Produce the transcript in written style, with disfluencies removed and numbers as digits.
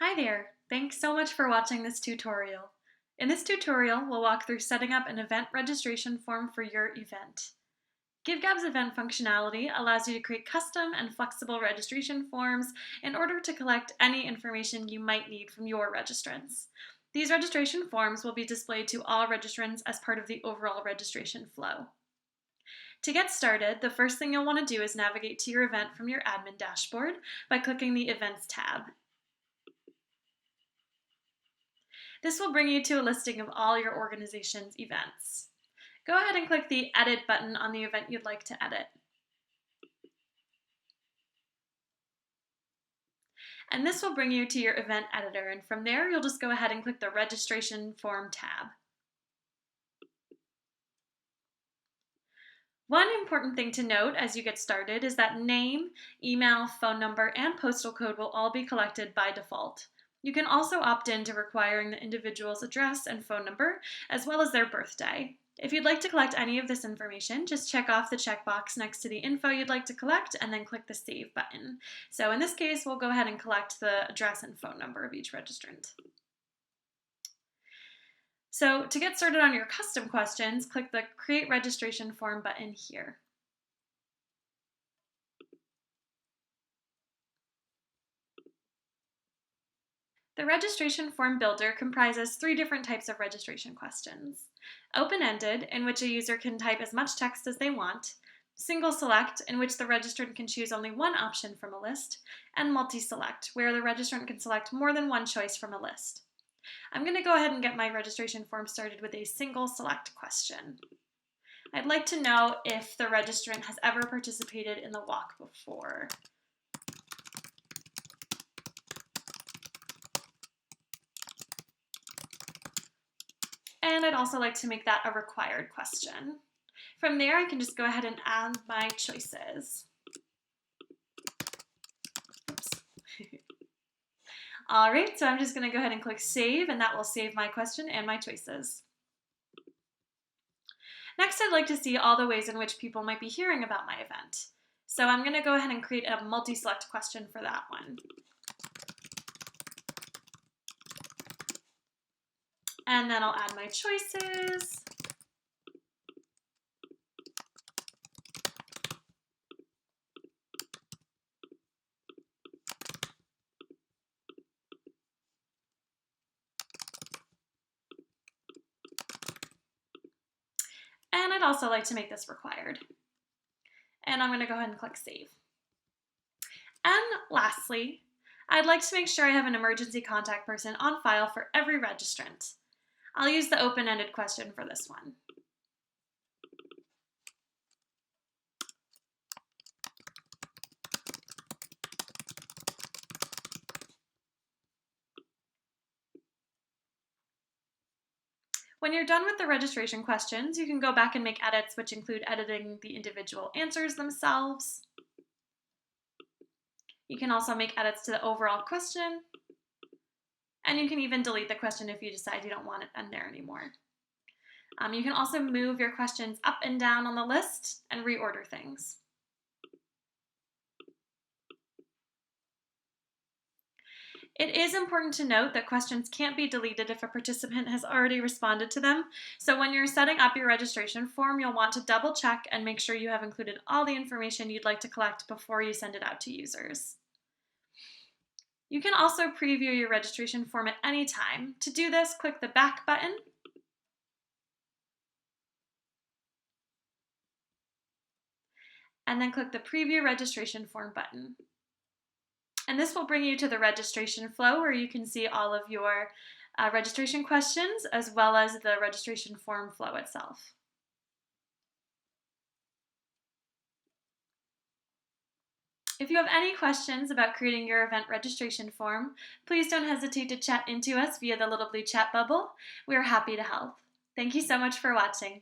Hi there! Thanks so much for watching this tutorial. In this tutorial, we'll walk through setting up an event registration form for your event. GiveGab's event functionality allows you to create custom and flexible registration forms in order to collect any information you might need from your registrants. These registration forms will be displayed to all registrants as part of the overall registration flow. To get started, the first thing you'll want to do is navigate to your event from your admin dashboard by clicking the Events tab. This will bring you to a listing of all your organization's events. Go ahead and click the Edit button on the event you'd like to edit. And this will bring you to your event editor, and from there you'll just go ahead and click the Registration Form tab. One important thing to note as you get started is that name, email, phone number, and postal code will all be collected by default. You can also opt in to requiring the individual's address and phone number, as well as their birthday. If you'd like to collect any of this information, just check off the checkbox next to the info you'd like to collect and then click the Save button. So in this case, we'll go ahead and collect the address and phone number of each registrant. So to get started on your custom questions, click the Create Registration Form button here. The registration form builder comprises 3 different types of registration questions. Open-ended, in which a user can type as much text as they want. Single select, in which the registrant can choose only one option from a list. And multi-select, where the registrant can select more than one choice from a list. I'm going to go ahead and get my registration form started with a single select question. I'd like to know if the registrant has ever participated in the walk before. And I'd also like to make that a required question. From there, I can just go ahead and add my choices. Oops. All right, so I'm just going to go ahead and click Save, and that will save my question and my choices. Next, I'd like to see all the ways in which people might be hearing about my event. So I'm going to go ahead and create a multi-select question for that one. And then I'll add my choices. And I'd also like to make this required. And I'm going to go ahead and click Save. And lastly, I'd like to make sure I have an emergency contact person on file for every registrant. I'll use the open-ended question for this one. When you're done with the registration questions, you can go back and make edits, which include editing the individual answers themselves. You can also make edits to the overall question, and you can even delete the question if you decide you don't want it in there anymore. You can also move your questions up and down on the list and reorder things. It is important to note that questions can't be deleted if a participant has already responded to them. So when you're setting up your registration form, you'll want to double check and make sure you have included all the information you'd like to collect before you send it out to users. You can also preview your registration form at any time. To do this, click the Back button. And then click the Preview Registration Form button. And this will bring you to the registration flow where you can see all of your registration questions as well as the registration form flow itself. If you have any questions about creating your event registration form, please don't hesitate to chat into us via the little blue chat bubble. We are happy to help. Thank you so much for watching.